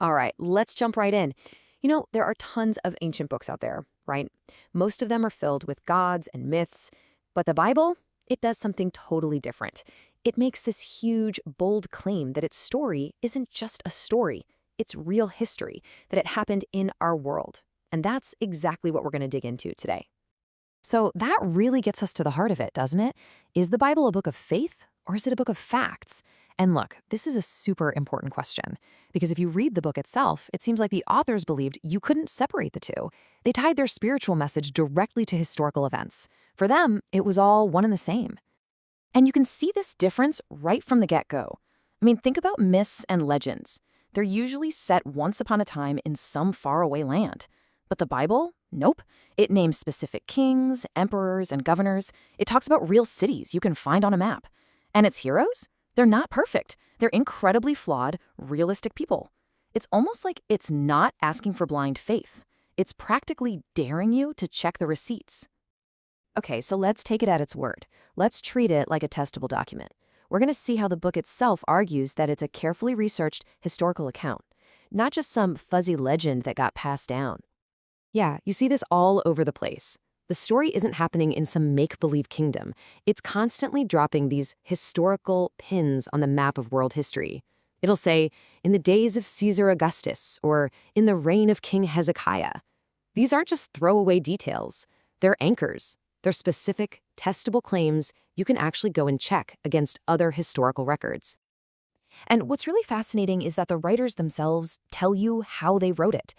All right, let's jump right in. There are tons of ancient books out there, right? Most of them are filled with gods and myths, but the Bible, it does something totally different. It makes this huge, bold claim that its story isn't just a story, it's real history, that it happened in our world. And that's exactly what we're going to dig into today. So that really gets us to the heart of it, doesn't it? Is the Bible a book of faith or is it a book of facts? And look, this is a super important question because if you read the book itself, it seems like the authors believed you couldn't separate the two. They tied their spiritual message directly to historical events. For them, it was all one and the same. And you can see this difference right from the get-go. I mean, think about myths and legends. They're usually set once upon a time in some faraway land. But the Bible? Nope. It names specific kings, emperors, and governors. It talks about real cities you can find on a map. And its heroes? They're not perfect. They're incredibly flawed, realistic people. It's almost like it's not asking for blind faith. It's practically daring you to check the receipts. Okay, so let's take it at its word. Let's treat it like a testable document. We're going to see how the book itself argues that it's a carefully researched historical account, not just some fuzzy legend that got passed down. Yeah, you see this all over the place. The story isn't happening in some make-believe kingdom. It's constantly dropping these historical pins on the map of world history. It'll say, in the days of Caesar Augustus, or in the reign of King Hezekiah. These aren't just throwaway details. They're anchors. They're specific, testable claims you can actually go and check against other historical records. And what's really fascinating is that the writers themselves tell you how they wrote it.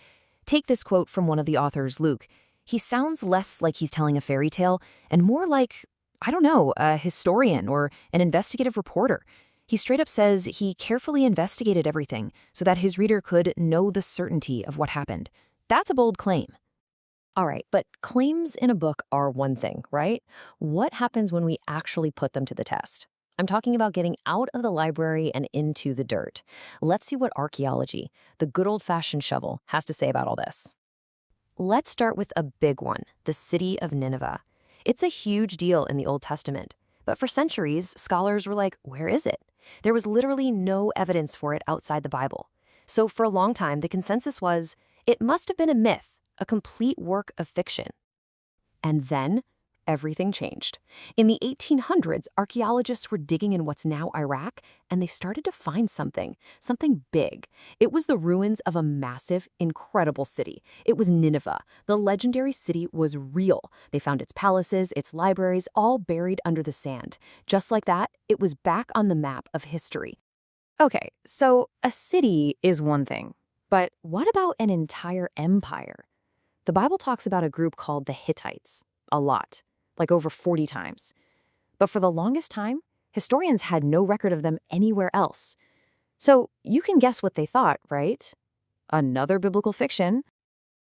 Take this quote from one of the authors, Luke. He sounds less like he's telling a fairy tale and more like, I don't know, a historian or an investigative reporter. He straight up says he carefully investigated everything so that his reader could know the certainty of what happened. That's a bold claim. All right, but claims in a book are one thing, right? What happens when we actually put them to the test? I'm talking about getting out of the library and into the dirt. Let's see what archaeology, the good old-fashioned shovel, has to say about all this. Let's start with a big one, the city of Nineveh. It's a huge deal in the Old Testament, but for centuries, scholars were like, where is it? There was literally no evidence for it outside the Bible. So for a long time, the consensus was, it must have been a myth, a complete work of fiction. And then everything changed. In the 1800s, archaeologists were digging in what's now Iraq, and they started to find something big. It was the ruins of a massive, incredible city. It was Nineveh. The legendary city was real. They found its palaces, its libraries, all buried under the sand. Just like that, it was back on the map of history. Okay, so a city is one thing, but what about an entire empire? The Bible talks about a group called the Hittites a lot, like over 40 times. But for the longest time, historians had no record of them anywhere else. So you can guess what they thought, right? Another biblical fiction?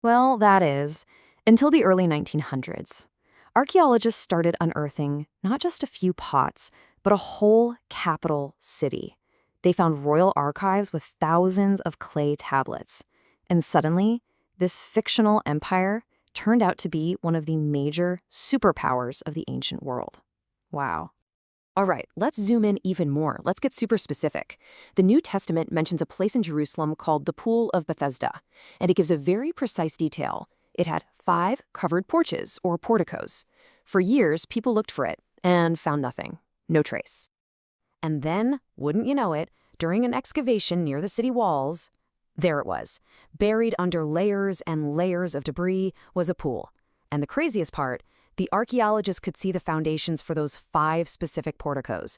Well, that is, until the early 1900s. Archaeologists started unearthing not just a few pots, but a whole capital city. They found royal archives with thousands of clay tablets. And suddenly, this fictional empire turned out to be one of the major superpowers of the ancient world. Wow. All right, let's zoom in even more. Let's get super specific. The New Testament mentions a place in Jerusalem called the Pool of Bethesda, and it gives a very precise detail. It had 5 covered porches, or porticos. For years, people looked for it and found nothing. No trace. And then, wouldn't you know it, during an excavation near the city walls, there it was. Buried under layers and layers of debris was a pool. And the craziest part, the archaeologists could see the foundations for those 5 specific porticos.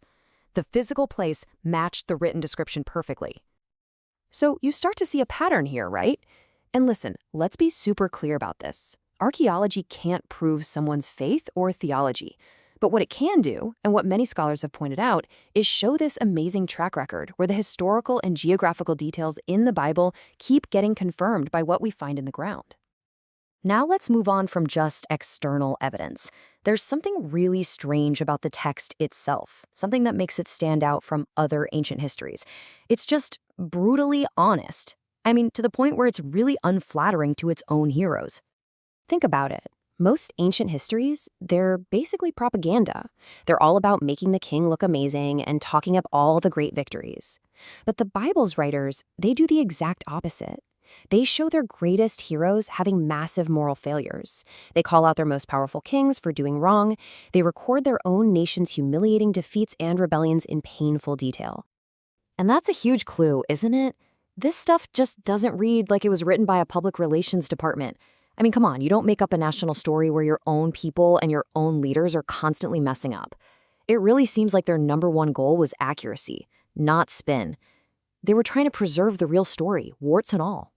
The physical place matched the written description perfectly. So you start to see a pattern here, right? And listen, let's be super clear about this. Archaeology can't prove someone's faith or theology. But what it can do, and what many scholars have pointed out, is show this amazing track record where the historical and geographical details in the Bible keep getting confirmed by what we find in the ground. Now let's move on from just external evidence. There's something really strange about the text itself, something that makes it stand out from other ancient histories. It's just brutally honest. I mean, to the point where it's really unflattering to its own heroes. Think about it. Most ancient histories, they're basically propaganda. They're all about making the king look amazing and talking up all the great victories. But the Bible's writers, they do the exact opposite. They show their greatest heroes having massive moral failures. They call out their most powerful kings for doing wrong. They record their own nation's humiliating defeats and rebellions in painful detail. And that's a huge clue, isn't it? This stuff just doesn't read like it was written by a public relations department. I mean, come on, you don't make up a national story where your own people and your own leaders are constantly messing up. It really seems like their number one goal was accuracy, not spin. They were trying to preserve the real story, warts and all.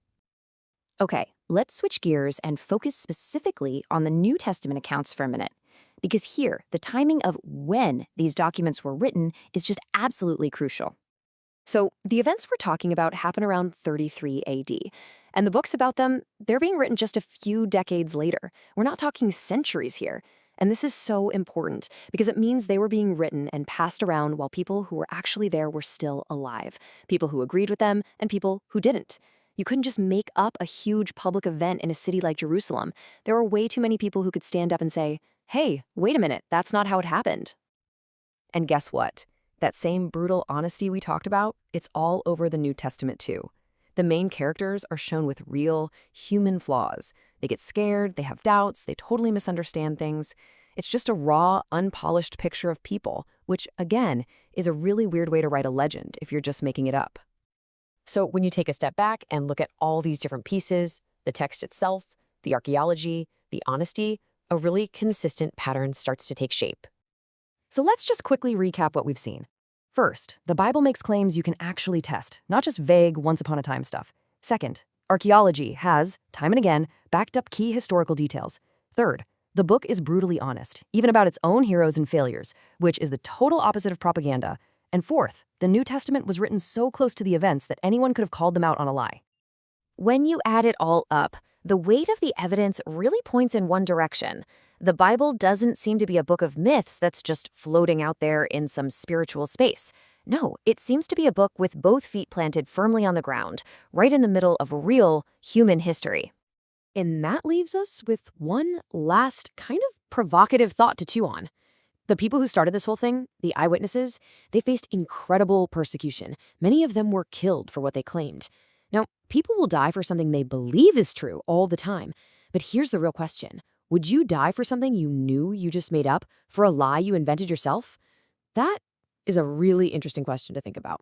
Okay, let's switch gears and focus specifically on the New Testament accounts for a minute. Because here, the timing of when these documents were written is just absolutely crucial. So the events we're talking about happen around 33 AD, and the books about them, they're being written just a few decades later. We're not talking centuries here. And this is so important because it means they were being written and passed around while people who were actually there were still alive, people who agreed with them and people who didn't. You couldn't just make up a huge public event in a city like Jerusalem. There were way too many people who could stand up and say, hey, wait a minute, that's not how it happened. And guess what? That same brutal honesty we talked about, it's all over the New Testament too. The main characters are shown with real, human flaws. They get scared, they have doubts, they totally misunderstand things. It's just a raw, unpolished picture of people, which, again, is a really weird way to write a legend if you're just making it up. So when you take a step back and look at all these different pieces, the text itself, the archaeology, the honesty, a really consistent pattern starts to take shape. So let's just quickly recap what we've seen. First, the Bible makes claims you can actually test, not just vague, once-upon-a-time stuff. Second, archaeology has, time and again, backed up key historical details. Third, the book is brutally honest, even about its own heroes and failures, which is the total opposite of propaganda. And fourth, the New Testament was written so close to the events that anyone could have called them out on a lie. When you add it all up, the weight of the evidence really points in one direction. The Bible doesn't seem to be a book of myths that's just floating out there in some spiritual space. No, it seems to be a book with both feet planted firmly on the ground, right in the middle of real human history. And that leaves us with one last kind of provocative thought to chew on. The people who started this whole thing, the eyewitnesses, they faced incredible persecution. Many of them were killed for what they claimed. Now, people will die for something they believe is true all the time. But here's the real question. Would you die for something you knew you just made up, for a lie you invented yourself? That is a really interesting question to think about.